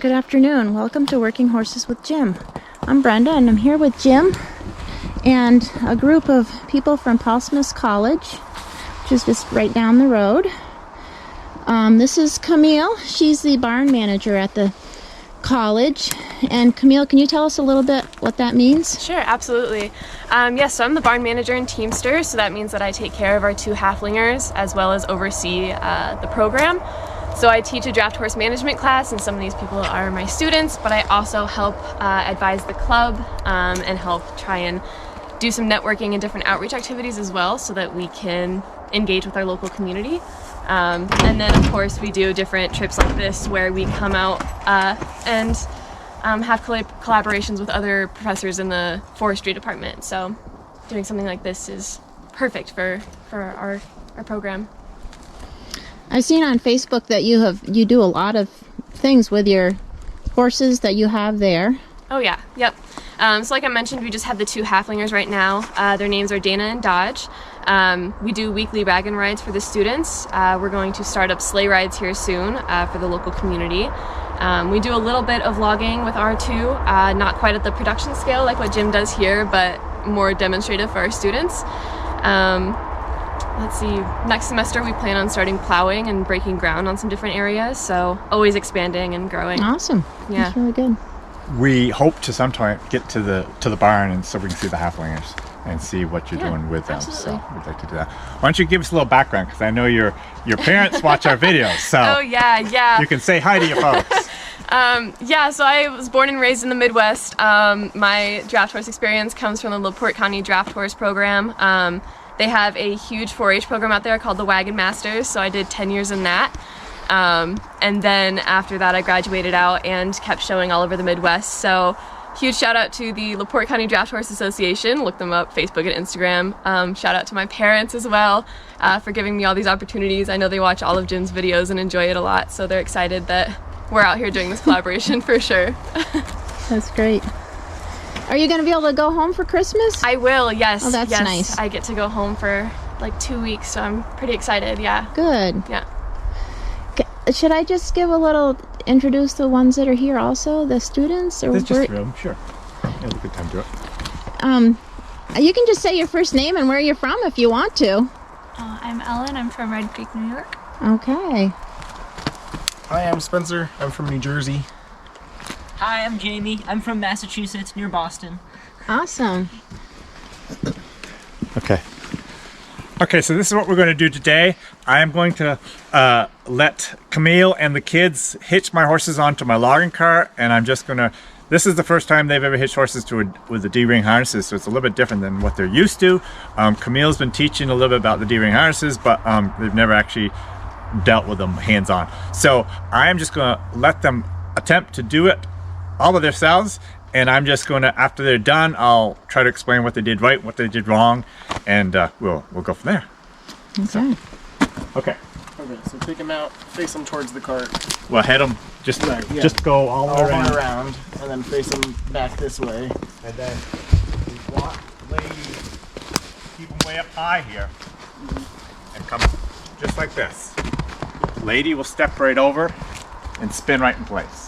Good afternoon. Welcome to Working Horses with Jim. I'm Brenda and I'm here with Jim and a group of people from Portsmouth College, which is just right down the road. This is Camille. She's the barn manager at the college. And Camille, can you tell us a little bit what that means? Sure, absolutely. Yes, so I'm the barn manager and teamster, so that means that I take care of our 2 halflingers as well as oversee the program. So I teach a draft horse management class, and some of these people are my students, but I also help advise the club and help try and do some networking and different outreach activities as well so that we can engage with our local community. And then, of course, we do different trips like this where we come out and have collaborations with other professors in the forestry department. So doing something like this is perfect for our program. I've seen on Facebook that you do a lot of things with your horses that you have there. Oh yeah, yep. So like I mentioned, we just have the 2 halflingers right now. Their names are Dana and Dodge. We do weekly wagon rides for the students. We're going to start up sleigh rides here soon for the local community. We do a little bit of logging with R2, not quite at the production scale like what Jim does here, but more demonstrative for our students. Let's see, next semester we plan on starting plowing and breaking ground on some different areas, so always expanding and growing. Awesome. Yeah. That's really good. We hope to sometime get to the barn and so we can see the halflingers and see what you're doing with them. Absolutely. So we'd like to do that. Why don't you give us a little background, because I know your parents watch our videos, so Oh yeah. you can say hi to your folks. So I was born and raised in the Midwest. My draft horse experience comes from the LaPorte County Draft Horse Program. They have a huge 4-H program out there called the Wagon Masters, so I did 10 years in that. And then after that I graduated out and kept showing all over the Midwest. So huge shout out to the LaPorte County Draft Horse Association. Look them up, Facebook and Instagram. Shout out to my parents as well for giving me all these opportunities. I know they watch all of Jim's videos and enjoy it a lot, so they're excited that we're out here doing this collaboration for sure. That's great. Are you going to be able to go home for Christmas? I will, yes. Oh, that's yes. nice. I get to go home for like 2 weeks, so I'm pretty excited, yeah. Good. Yeah. Should I just introduce the ones that are here also, the students? Or It's just 3 of them, sure. Yeah, we could time to it. You can just say your first name and where you're from if you want to. I'm Ellen. I'm from Red Creek, New York. Okay. Hi, I'm Spencer. I'm from New Jersey. Hi, I'm Jamie. I'm from Massachusetts, near Boston. Awesome. Okay, so this is what we're going to do today. I am going to let Camille and the kids hitch my horses onto my logging cart, and I'm just going to, this is the first time they've ever hitched horses with the D-ring harnesses, so it's a little bit different than what they're used to. Camille's been teaching a little bit about the D-ring harnesses, but they've never actually dealt with them hands-on. So I'm just going to let them attempt to do it all of themselves, and I'm just going to, after they're done, I'll try to explain what they did right, what they did wrong, and we'll go from there. Okay. Okay. Okay, so take them out, face them towards the cart. Well, head them, just go all the way around, and then face them back this way. And then we want ladies, keep them way up high here, and come just like this. Lady will step right over and spin right in place.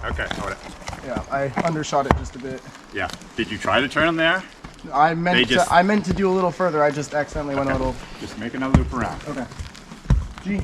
Okay, hold it. Yeah, I undershot it just a bit. Yeah. Did you try to turn them there? I meant to do a little further. I just accidentally went a little. Just make another loop around. Okay. G.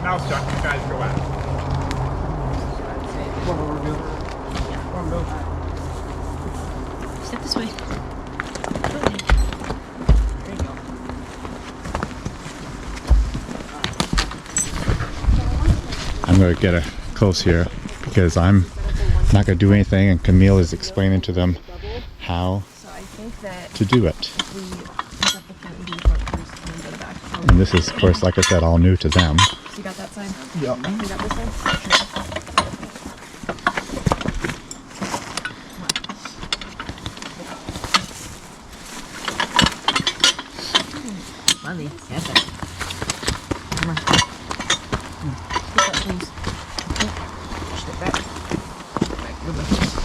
Now it's done. You guys go out. Step this way. I'm going to get a close here because I'm not going to do anything, and Camille is explaining to them how to do it. And this is, of course, like I said, all new to them. So you got that side? Yep. You got this side? Money. Yes, sir.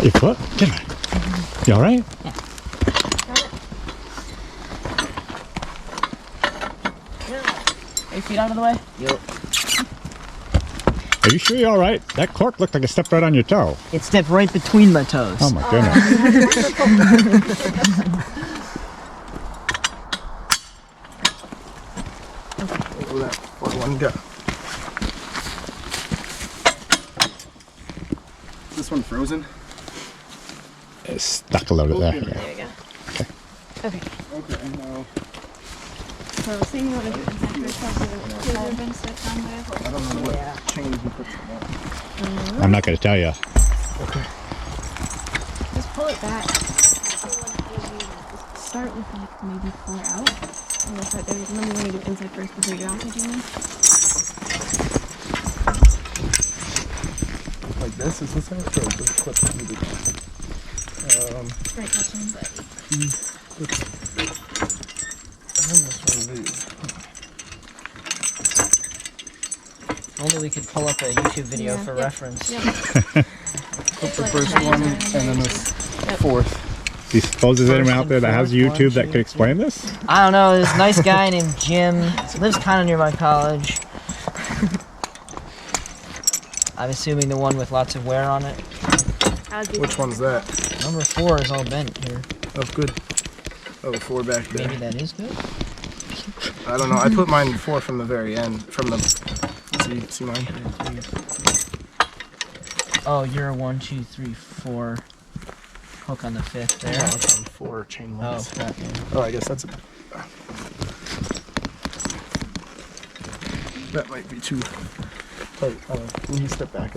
Your foot? Get it. You all right? Got it? Are your feet out of the way? Yep. Are you sure you're all right? That cork looked like it stepped right on your toe. It stepped right between my toes. Oh my goodness. Where that one go? Is this one frozen? It's stuck a little bit there. There you go. Okay. Okay, no. So I was thinking you want to do it inside first, I don't know what chains we put together. I'm not going to tell you. just pull it back. Start with like maybe 4 out. And we'll start there. Remember you want to do it inside first before you get out again? Like this? Is this how it's supposed to clip? Right touching, but Almost one of these. Only we could pull up a YouTube video for reference. Yep. Put the first one and then this fourth. Do you suppose there's anyone out there that has First and YouTube that fourth, could explain this? I don't know. This nice guy named Jim lives kind of near my college. I'm assuming the one with lots of wear on it. Which one's that? Number 4 is all bent here. Oh, good. Oh, 4 back there. Maybe that is good. I don't know. I put mine 4 from the very end. From the. See mine? Oh, you're a 1, 2, 3, 4. Hook on the 5th there. Yeah, it's on 4 chain Oh, links. that, yeah. Oh, I guess that's a. That might be too tight. Can you step back?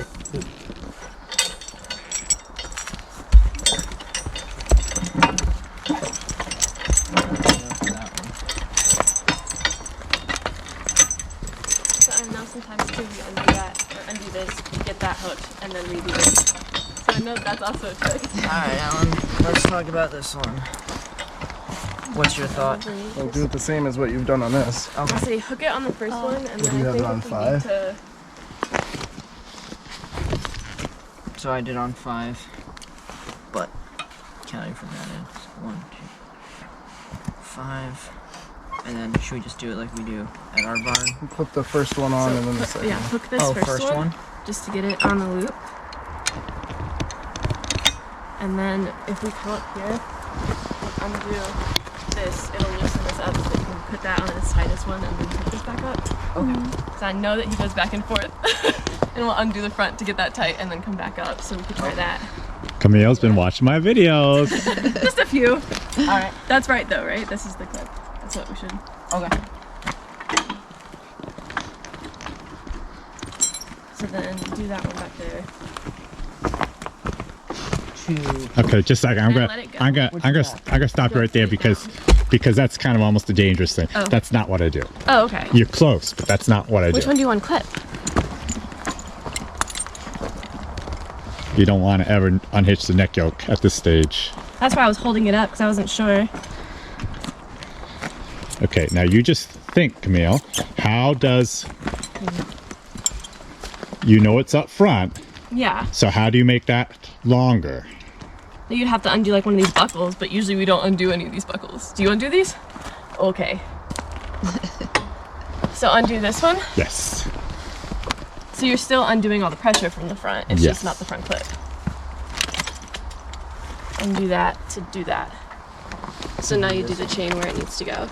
and now sometimes too you undo that, or undo this, get that hooked, and then redo this. So I know that's also a trick. Alright, Alan, let's talk about this one. What's your thought? Well, do it the same as what you've done on this. I'll say hook it on the first one, and What do then you I have think it on if we 5? need to... So I did on 5, but counting from that end, 1, 2, 5, and then should we just do it like we do at our barn? You put the first one on and then the second. Yeah, hook this Oh, first, first one? just to get it on the loop. And then if we come up here, and undo this, it'll loosen this up so you can put that on this tightest one and then hook this back up. Okay. So I know that he goes back and forth. And we'll undo the front to get that tight and then come back up so we can try that. Camille's been watching my videos. Just a few. Alright. That's right though, right? This is the clip. That's what we should. Okay. So then do that one back there. 2. Okay, just a second. I'm And gonna let it go. I'm gonna stop you right there because that's kind of almost a dangerous thing. Oh. That's not what I do. Oh, okay. You're close, but that's not what I Which do. one do you want to clip? You don't want to ever unhitch the neck yoke at this stage. That's why I was holding it up because I wasn't sure. Okay, now you just think, Camille, how does you know it's up front, Yeah. so how do you make that longer? You'd have to undo like one of these buckles, but usually we don't undo any of these buckles. Do you undo these? Okay. So undo this one. Yes. So you're still undoing all the pressure from the front. It's Yes. just not the front clip. Undo that to do that. So now you do the chain where it needs to go.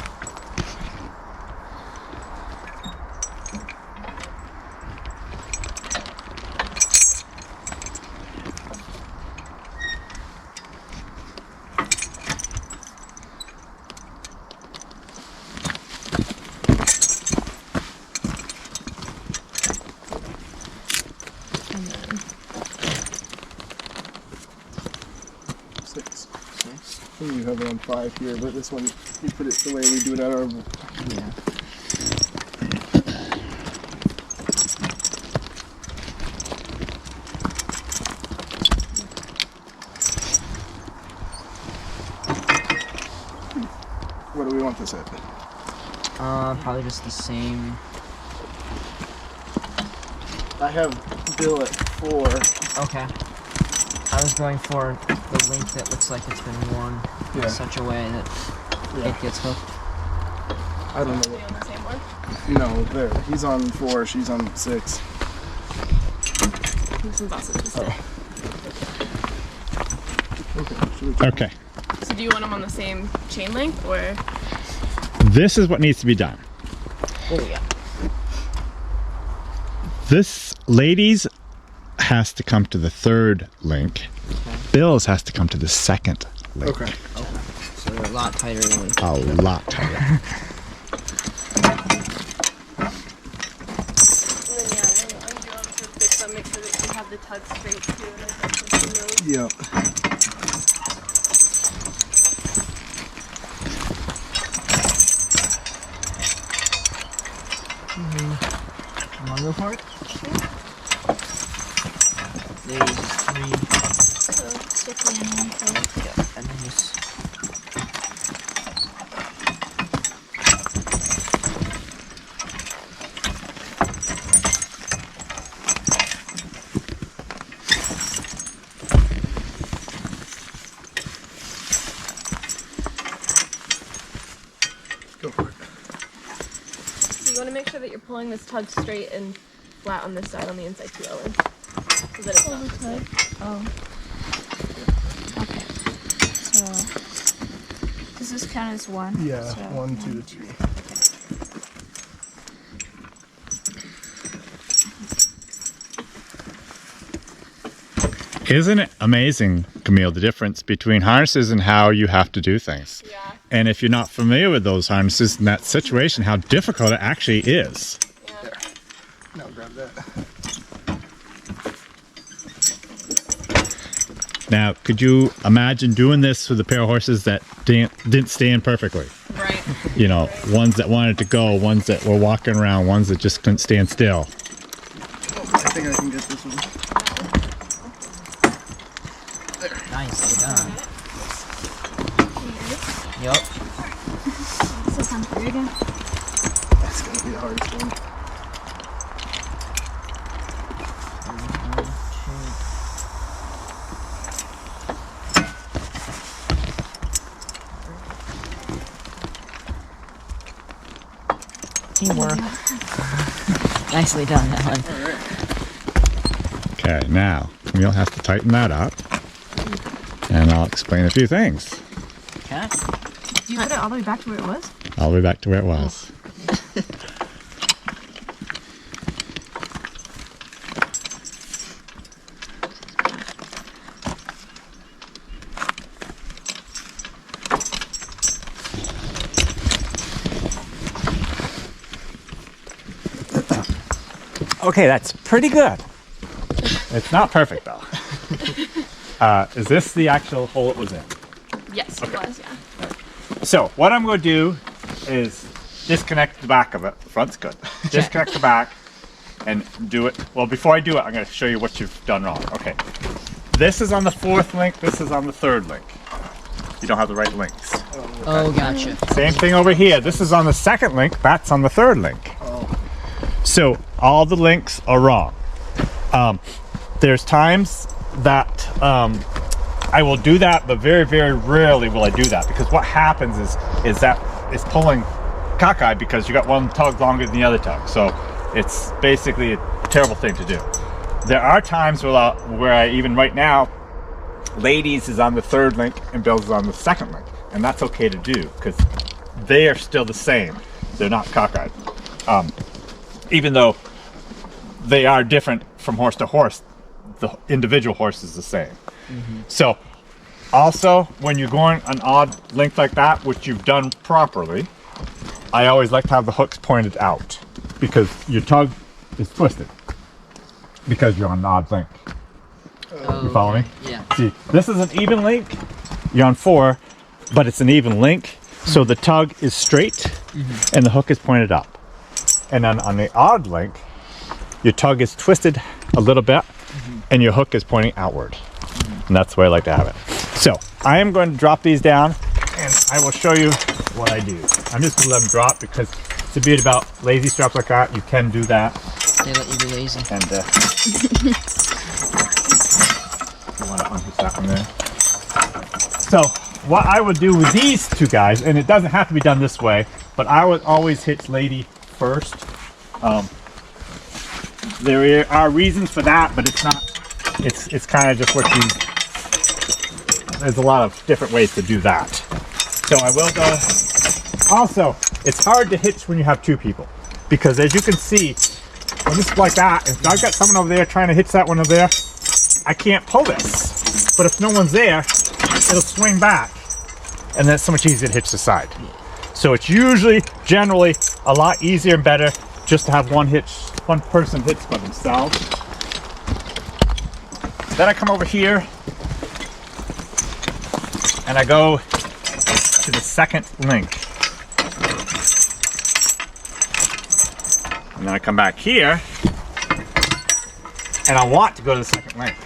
6. 6. I think you have it on 5 here, but this one, you put it the way we do it at our... Yeah. What do we want this at? Probably just the same. I have Bill at 4. Okay. I was going for the link that looks like it's been worn Yeah. in such a way that it gets hooked. I don't know. Are we on the same one? No, there. He's on 4, she's on 6. This one's also twisted. Okay. Should we Okay. So do you want them on the same chain length or? This is what needs to be done. Oh yeah. This ladies has to come to the 3rd link. Bill's has to come to the 2nd link. Okay. So they're a lot tighter than we. A lot tighter. And then yeah, then undo them to fix them, make sure that you have the tug straight too. And I think those. Yep. You wanna go for it? Ladies is 3. So stick the end one first. Yeah. And then just. Go for it. So you want to make sure that you're pulling this tug straight and flat on this side on the inside too, Ellen. So that it's Pull not the tug. Oh. Okay. So does this count as 1? Yeah, So, 1, 2, 3. Isn't it amazing, Camille, the difference between harnesses and how you have to do things? Yeah. And if you're not familiar with those harnesses in that situation, how difficult it actually is. Yeah. Now grab that. Now, could you imagine doing this with a pair of horses that didn't stand perfectly? Right. You know, ones that wanted to go, ones that were walking around, ones that just couldn't stand still. I think I can get this one. Nicely done. Yup. So come through again. That's going to be the hardest one. Teamwork. Nicely done, Ellen. Okay, now, Camille has to tighten that up. And I'll explain a few things. Okay. Do you put it all the way back to where it was? I'll be back to where it was. Okay, that's pretty good. It's not perfect though. Is this the actual hole it was in? Yes, it was, yeah. So what I'm going to do is disconnect the back of it. The front's good. Disconnect the back and do it. Well, before I do it, I'm going to show you what you've done wrong. Okay. This is on the 4th link. This is on the 3rd link. You don't have the right links. Oh, gotcha. Same thing over here. This is on the 2nd link. That's on the 3rd link. So all the links are wrong. There's times that I will do that, but very, very rarely will I do that, because what happens is that it's pulling cockeyed because you got one tug longer than the other tug. So it's basically a terrible thing to do. There are times where I even right now, ladies is on the 3rd link and Bill's is on the 2nd link, and that's okay to do because they are still the same. They're not cockeyed. Even though they are different from horse to horse, the individual horse is the same. So also, when you're going an odd length like that, which you've done properly, I always like to have the hooks pointed out because your tug is twisted because you're on an odd link. Oh, You follow me? Yeah. See, this is an even link. you're on 4, but it's an even link. So the tug is straight and the hook is pointed up. And then on the odd link, your tug is twisted a little bit and your hook is pointing outward. And that's the way I like to have it. So I am going to drop these down and I will show you what I do. I'm just going to let them drop because it's a bit about lazy straps like that. You can do that. They let you be lazy. And you want to unhitch that one there. So what I would do with these two guys, and it doesn't have to be done this way, but I would always hitch lady first. There are reasons for that, but it's not. It's kind of just what you. There's a lot of different ways to do that. So I will go. Also, it's hard to hitch when you have 2 people, because as you can see, when it's like that, if I've got someone over there trying to hitch that one over there, I can't pull this. But if no one's there, it'll swing back, and then it's so much easier to hitch the side. So it's usually, generally, a lot easier and better just to have one person hitch by themselves. Then I come over here, and I go to the second link. And then I come back here, and I want to go to the second link.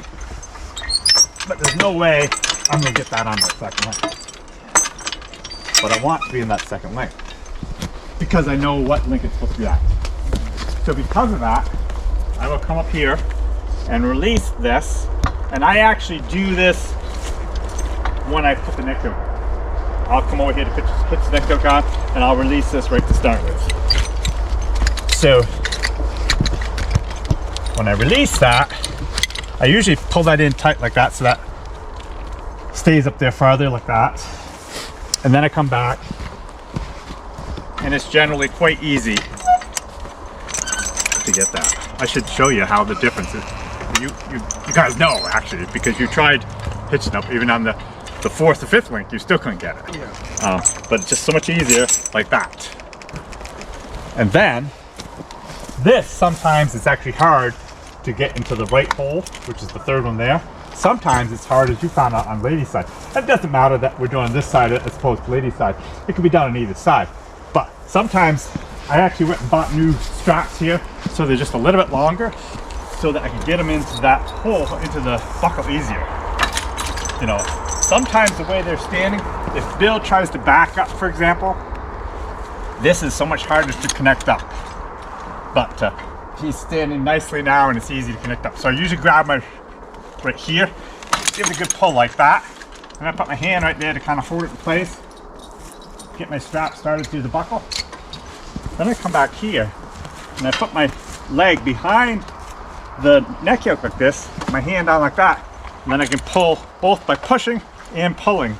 But there's no way I'm going to get that on that second link. But I want to be in that second link because I know what link it's supposed to be at. So because of that, I will come up here and release this. And I actually do this when I put the neck yoke on. I'll come over here to hit the neck yoke on, and I'll release this right to start with. So when I release that, I usually pull that in tight like that so that stays up there farther like that. And then I come back, and it's generally quite easy to get that. I should show you how the difference is. You guys know actually, because you tried hitching up even on the 4th or 5th link, you still couldn't get it. Yeah. But it's just so much easier like that. And then this sometimes it's actually hard to get into the right hole, which is the 3rd one there. Sometimes it's hard, as you found out on lady's side. It doesn't matter that we're doing this side as opposed to lady's side. It can be done on either side. But sometimes I actually went and bought new straps here, so they're just a little bit longer, so that I can get them into that hole, into the buckle easier. You know, sometimes the way they're standing, if Bill tries to back up, for example, this is so much harder to connect up. But he's standing nicely now, and it's easy to connect up. So I usually grab my right here, give it a good pull like that, and I put my hand right there to kind of hold it in place, get my strap started through the buckle. Then I come back here and I put my leg behind the neck yoke like this, my hand down like that, and then I can pull both by pushing and pulling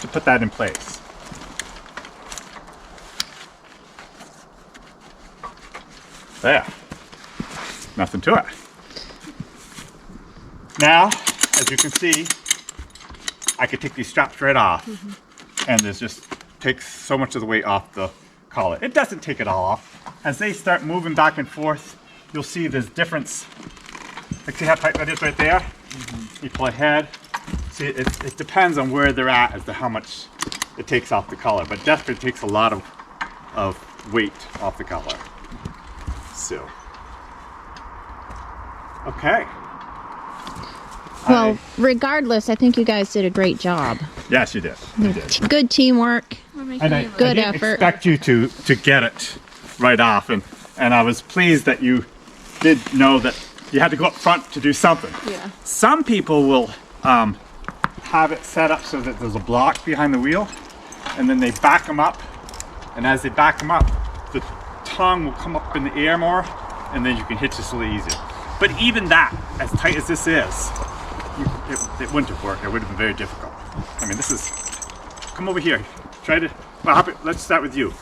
to put that in place. There, nothing to it. Now, as you can see, I could take these straps right off, and this just takes so much of the weight off the collar. It doesn't take it all off. As they start moving back and forth, you'll see there's difference. Like, see how tight that is right there? You pull ahead. See, it depends on where they're at as to how much it takes off the collar, but definitely takes a lot of weight off the collar. So, okay. Well, regardless, I think you guys did a great job. Yes, you did. You did. Good teamwork. And I Good didn't effort. expect you to get it right off, and I was pleased that you did know that you had to go up front to do something. Yeah. Some people will have it set up so that there's a block behind the wheel, and then they back them up, and as they back them up, the tongue will come up in the air more, and then you can hitch this a little easier. But even that, as tight as this is, it wouldn't have worked. It would have been very difficult. I mean, this is, come over here. Try to, well, let's start with you.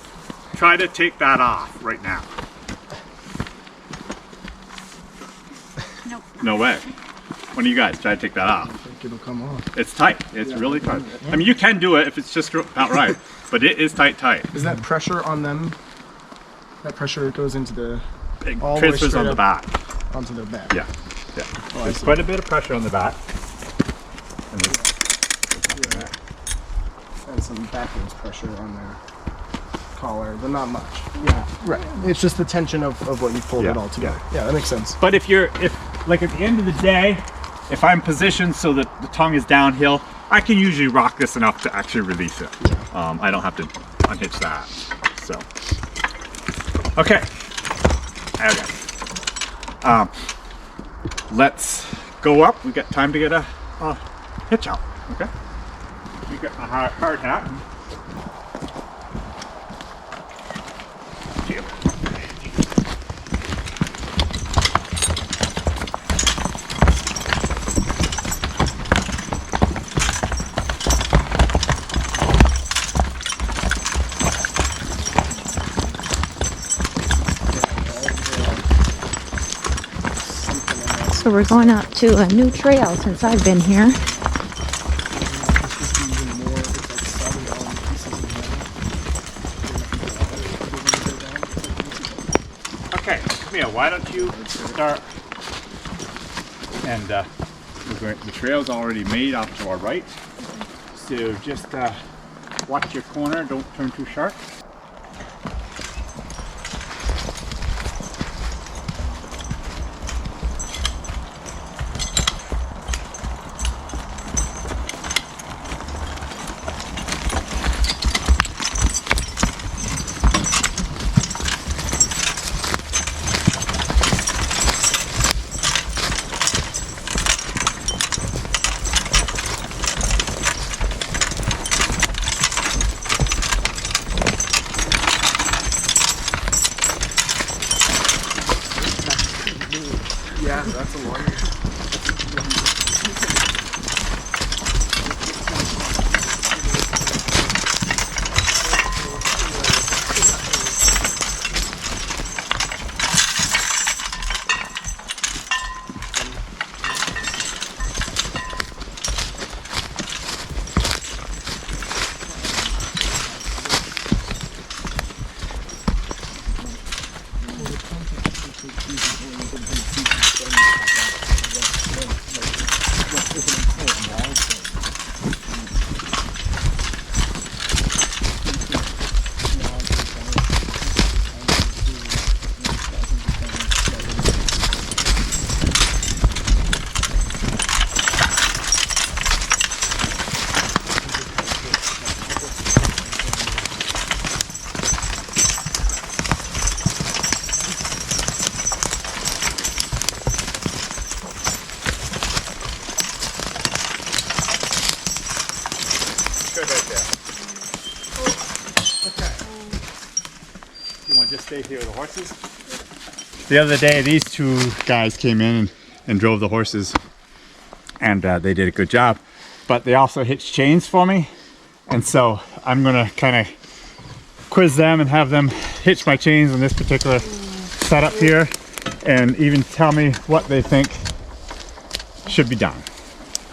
Try to take that off right now. Nope. No way. One of you guys try to take that off. I think it'll come off. It's tight. It's really tight. I mean, you can do it if it's just about right, but it is tight. Is that pressure on them? That pressure goes into the It all the way transfers straight on the up back. onto their back. Yeah. Oh, I There's see. quite a bit of pressure on the back. And and some backwards pressure on their collar, but not much. Yeah, right. It's just the tension of what you pulled it all together. Yeah, that makes sense. But if like at the end of the day, if I'm positioned so that the tongue is downhill, I can usually rock this enough to actually release it. I don't have to unhitch that. So, okay. Let's go up. We got time to get a hitch out. Okay. We got a hard hat. So we're going out to a new trail since I've been here. Okay, Camille, why don't you start? And the trail's already made off to our right. So just watch your corner, don't turn too sharp. Yeah, that's a long. Good right there. Okay. You want to just stay here with the horses? The other day, these two guys came in and drove the horses, and they did a good job. But they also hitched chains for me, and so I'm gonna kind of quiz them and have them hitch my chains in this particular setup here, and even tell me what they think should be done.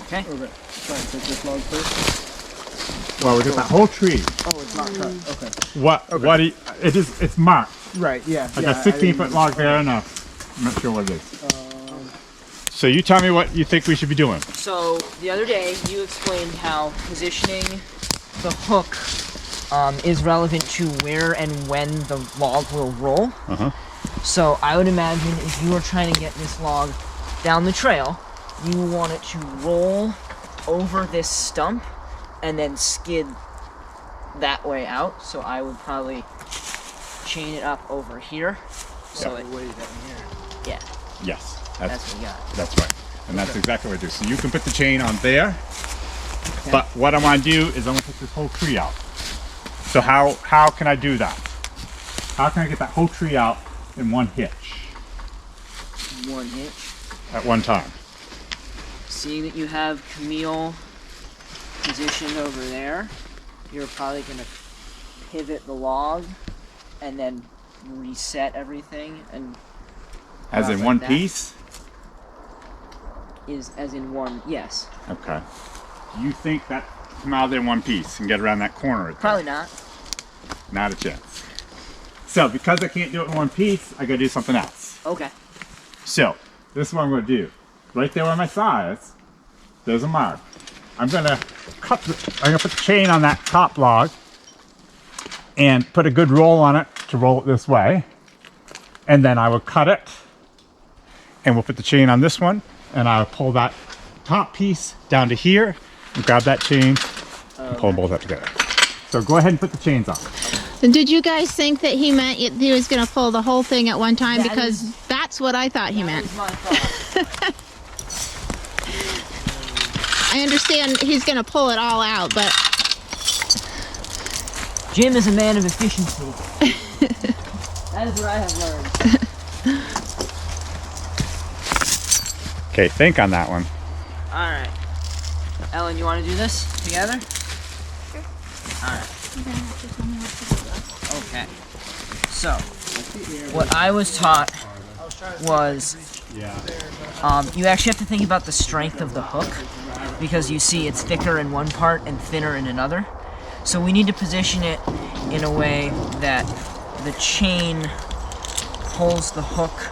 Okay. Okay. Try and take this log first. Well, we got that whole tree. Oh, it's not cut. Okay. What it's marked. Right. Yeah. Like yeah, a 16-foot log there, and I'm not sure what it is. So you tell me what you think we should be doing. So the other day you explained how positioning the hook is relevant to where and when the log will roll. So I would imagine if you were trying to get this log down the trail, you want it to roll over this stump and then skid that way out. So I would probably chain it up over here. So it, Way down here. yeah, Yes, that's what we got. that's right. And that's exactly what I do. So you can put the chain on there, but what I want to do is I want to put this whole tree out. So how can I do that? How can I get that whole tree out in one hitch One hitch. at one time? Seeing that you have Camille positioned over there, you're probably gonna pivot the log and then reset everything, and As in like one that. piece? is as in one, yes. Okay. You think that come out there in one piece and get around that corner? Right there? Probably not. Not a chance. So because I can't do it in one piece, I gotta do something else. Okay. So this is what I'm gonna do. Right there where my saw is, there's a mark. I'm gonna put the chain on that top log and put a good roll on it to roll it this way. And then I will cut it and we'll put the chain on this one and I'll pull that top piece down to here and grab that chain and pull them both up together. So go ahead and put the chains on. And did you guys think that he meant he was going to pull the whole thing at one time? Because that's what I thought he meant. I understand he's going to pull it all out, but... Jim is a man of efficiency. That is what I have learned. Okay, think on that one. Alright. Ellen, you want to do this together? Sure. Alright. Okay. So, what I was taught was you actually have to think about the strength of the hook, because you see it's thicker in one part and thinner in another. So we need to position it in a way that the chain pulls the hook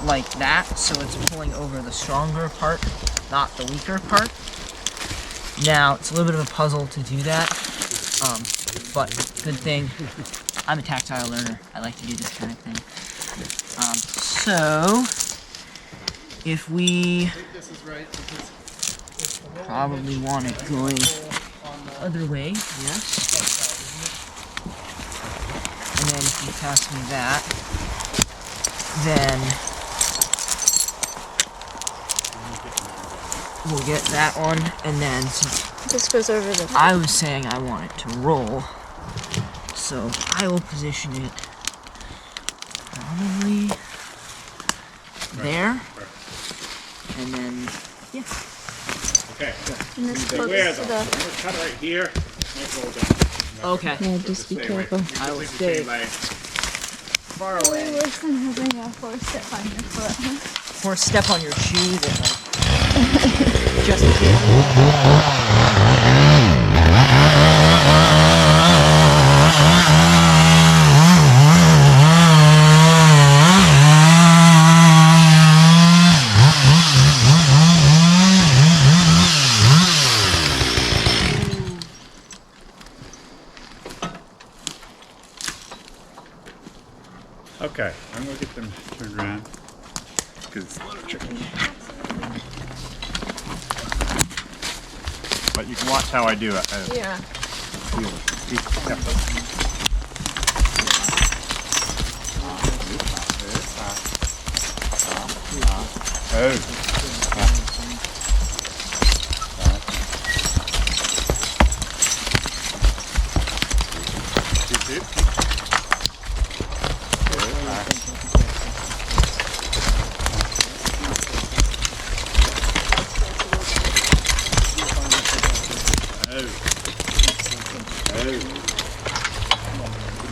like that, so it's pulling over the stronger part, not the weaker part. Now, it's a little bit of a puzzle to do that, but good thing I'm a tactile learner. I like to do this kind of thing. So, if we probably want it going the other way, yes. And then if you pass me that, then we'll get that one, and then This goes over the... I was saying I want it to roll, so I will position it probably there, and then, yeah. Okay. And this So goes where to though? the... I'm gonna cut right here. Might roll down. Okay. Yeah, just be careful. I will stay far away. Listen, having a horse step on your foot, huh? Or step on your shoe that, like, just in case. Okay, I'm gonna get them turned around because it's a little tricky. But you can watch how I do it. Yeah. Each step.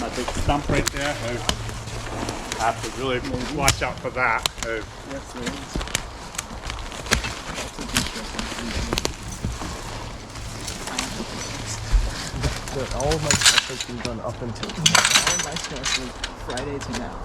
My big stump right there. I have to really watch out for that. All of my stuff has been done up until All my stuff was Friday to now.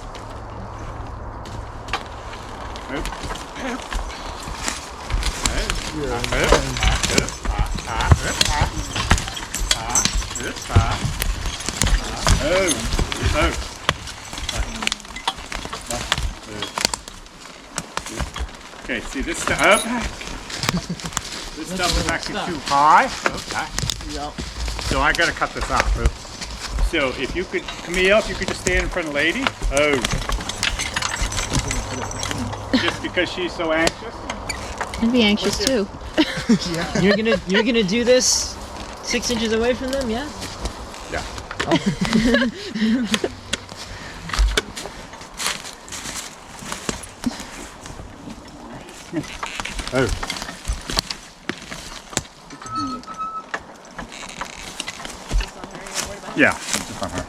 Okay, see this stuff? This stuff is actually too high. Okay. Yep. So I gotta cut this off. So if you could, Camille, if you could just stand in front of the lady. Oh. Just because she's so anxious. I'd be anxious too. You're gonna do this 6 inches away from them, yeah? Yeah. Oh. Yeah, just on her.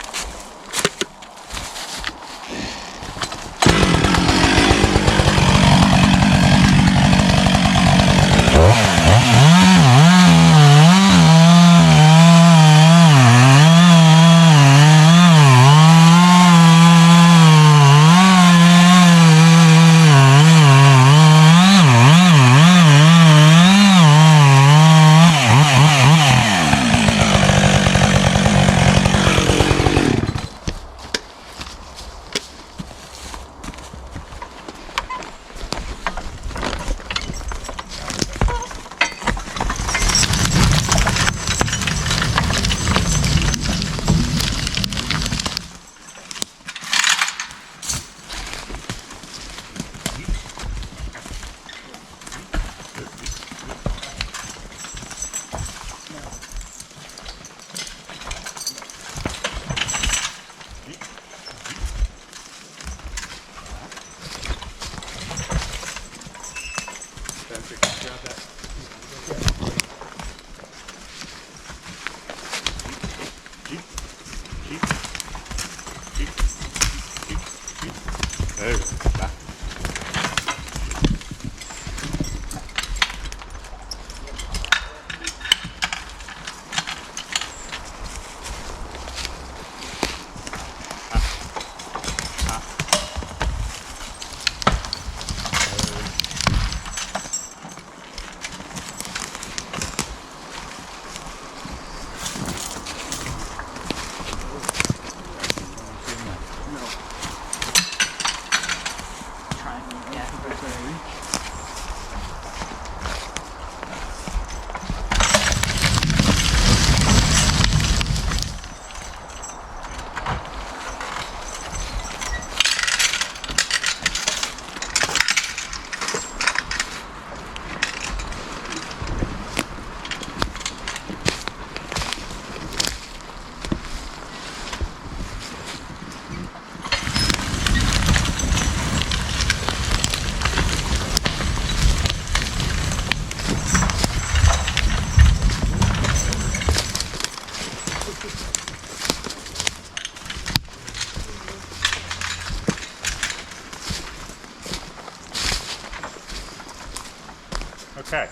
Okay.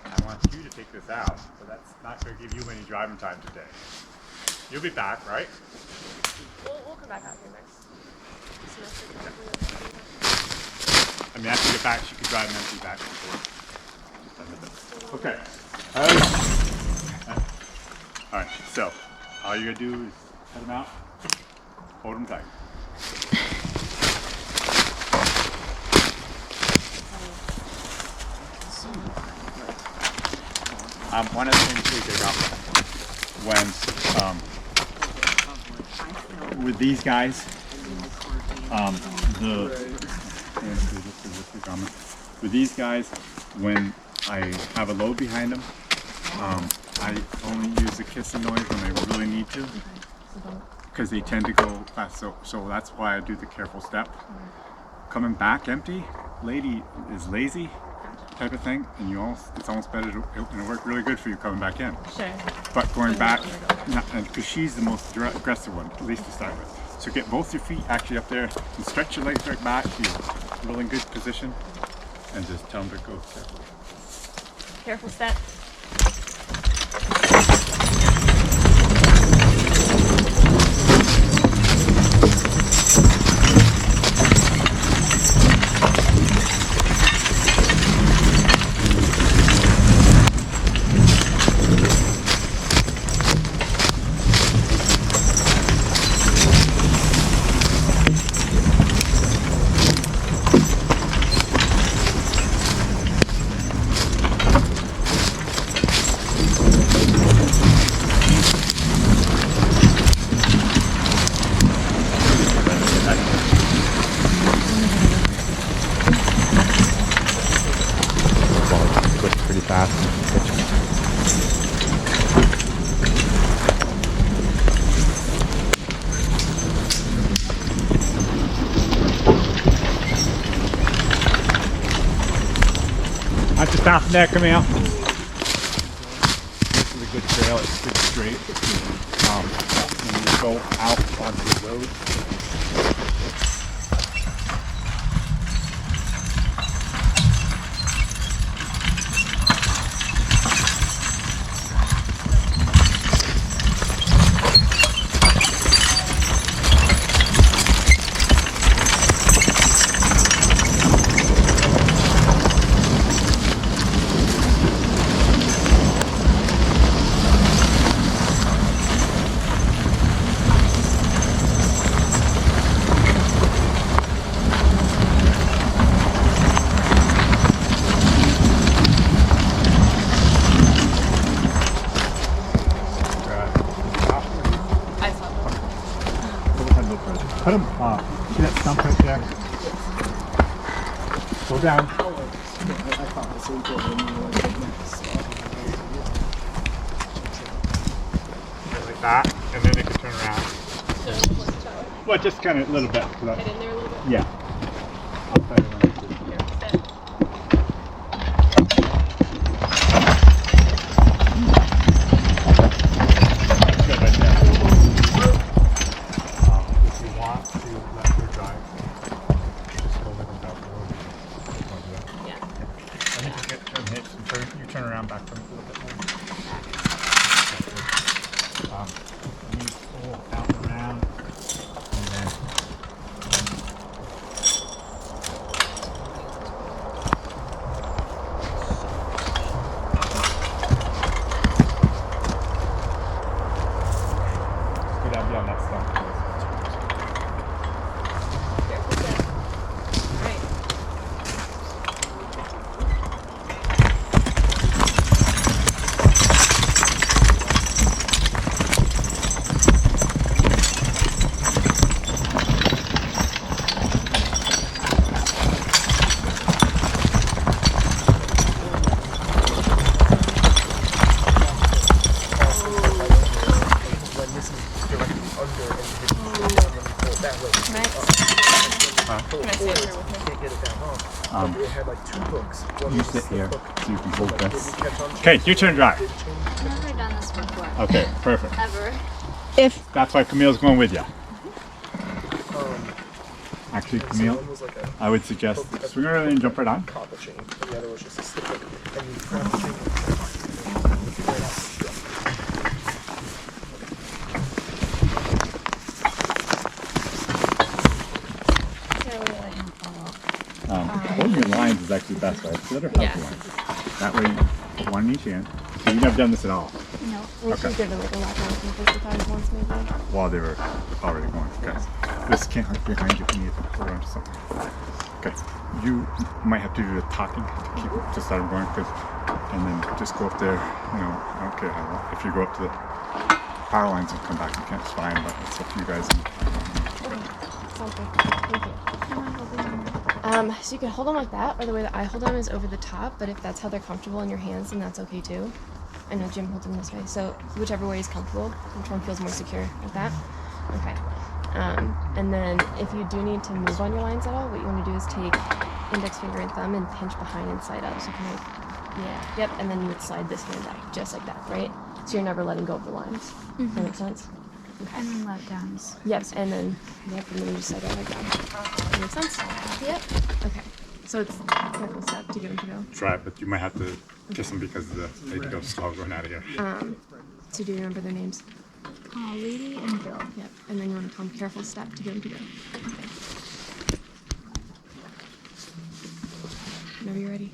I want you to take this out, so that's not going to give you any driving time today. You'll be back, right? We'll come back out here next semester. I mean, after you get back, she could drive an empty back and forth. Okay. All right. So, all you're gonna do is cut them out, hold them tight. One of the things we dig up when with these guys, with these guys, when I have a load behind them, I only use the kissing noise when I really need to, because they tend to go fast. So that's why I do the careful step. Coming back empty, lady is lazy type of thing, and it's almost better to, it'll work really good for you coming back in. Sure. But going back, because she's the most aggressive one, at least to start with. So get both your feet actually up there and stretch your legs right back. You're really in good position, and just tell them to go carefully. Careful step. I just stop there, Camille. This is a good trail, it's good straight. When you go out onto the road. Put him, see that stump right there? Go down. Like that, and then it can turn around. Well, just kind of a little bit. Head in there a little bit. Yeah. Outside of it. Good right there. If you want to let her drive, just go with them down the road. Yeah. I think you get turn hitch and you turn around back from it a little bit more. You pull out and around, and then go down beyond that stump. Careful step. Right. They had like 2 hooks. One You was sit the here hook so you can hold that this. would catch on to. Okay, your turn to drive. Never done this before. Okay, perfect. Ever. If That's why Camille's going with you. Actually, So Camille, one was like a I would suggest swing around and jump right on. copper chain, and the other was just a stick hook. And you grab the chain right off the strap. Holding your lines is actually the best way. It's the other Yeah. one. That way, one in each hand. So you've never done this at all. No. We Okay. should give it like a lap around some physical times once maybe. While they were already going. Okay. This can't hook behind you if you need to hold on to something. Okay. You might have to do the talking to keep to start them going, and then just go up there. You know, I don't care how long. If you go up to the power lines and come back, you can't. It's fine, but it's up to you guys. Sounds good. Thank you. So you can hold them like that, or the way that I hold them is over the top, but if that's how they're comfortable in your hands, then that's okay too. I know Jim holds them this way, so whichever way is comfortable, which one feels more secure like that. Okay. And then if you do need to move on your lines at all, what you want to do is take index finger and thumb and pinch behind and side up. So you can like, yeah, yep, and then you would slide this hand out, just like that, right? So you're never letting go of the lines. That makes sense? And then let down. Yep, and then you just slide out like that. That makes sense? Yep. Okay. So it's a careful step to get them to go. Try it, but you might have to kiss them because they go slow going out of here. So do you remember their names? Lady and Bill. Yep. And then you want to tell them careful step to get them to go. Okay. Whenever you're ready.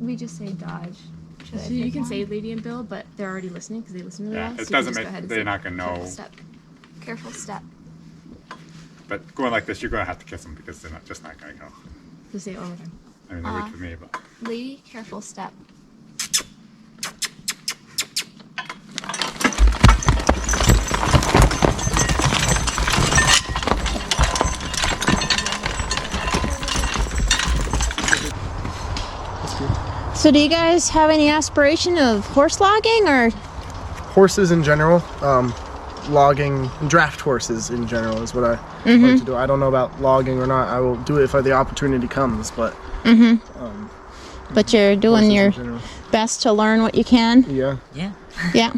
We just say dodge. Should I So you pick can one? say Lady and Bill, but they're already listening because they listen really Yeah, well. it so you doesn't can just make. go ahead and They're say not gonna know. careful step. Careful step. But going like this, you're gonna have to kiss them because they're just not gonna go. Just say it one more time. I mean, they wait for me, but. Lady, careful step. so, do you guys have any aspiration of horse logging or? Horses in general, logging, draft horses in general is what I like to do. I don't know about logging or not. I will do it if the opportunity comes, but But you're doing horses your in general. best to learn what you can. Yeah. Yeah. Yeah.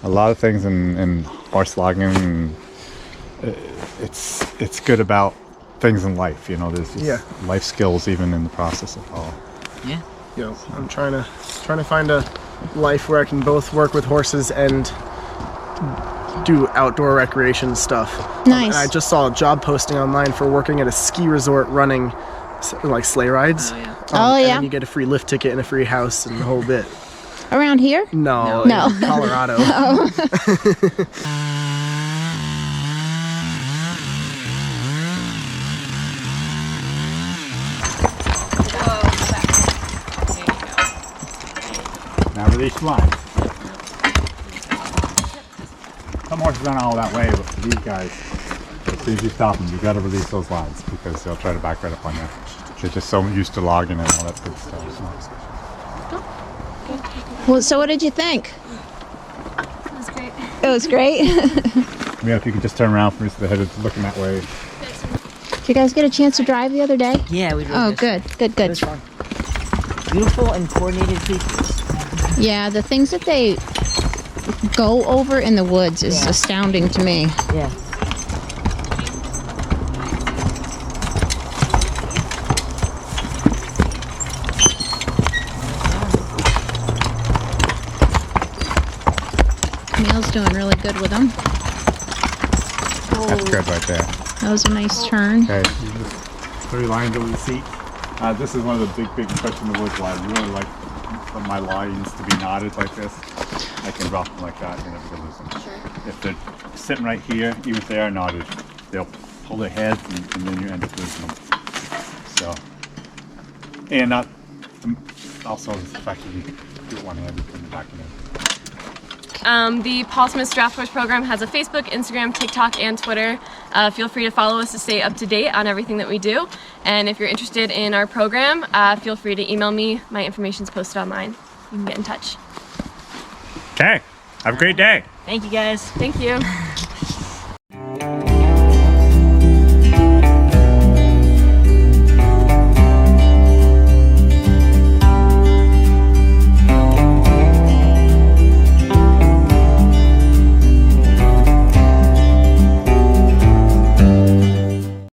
A lot of things in horse logging, it's good about things in life. You know, there's just life skills even in the process of all. Yeah. You know, I'm trying to find a life where I can both work with horses and do outdoor recreation stuff. Nice. And I just saw a job posting online for working at a ski resort running like sleigh rides. Oh yeah. Oh, And yeah. then you get a free lift ticket and a free house and the whole bit. Around here? No. No. In Colorado. Now release lines. Some horses aren't all that way, but for these guys, as soon as you stop them, you got to release those lines because they'll try to back right up on you. They're just so used to logging and all that good stuff. So. Well, so what did you think? That was great. It was great. Camille, if you could just turn around for me so the head is looking that way. Did you guys get a chance to drive the other day? Yeah, we drove Oh, this. good. It was fun. Beautiful and coordinated creatures. Yeah, the things that they go over in the woods is Yeah. astounding to me. Yeah. Camille's doing really good with them. That's good right there. That was a nice turn. Okay, you just 3 lines over the seat. This is one of the big fish in the woods why I really like for my lines to be knotted like this. I can drop them like that and never gonna lose them. If they're sitting right here, even if they are knotted, they'll pull their heads and then you end up losing them. So, and not also the fact that you do it one-handed from the back end. The Posthumous Draft Horse program has a Facebook, Instagram, TikTok, and Twitter. Feel free to follow us to stay up to date on everything that we do. And if you're interested in our program, feel free to email me. My information's posted online. You can get in touch. Okay, have a great day. Thank you guys. Thank you.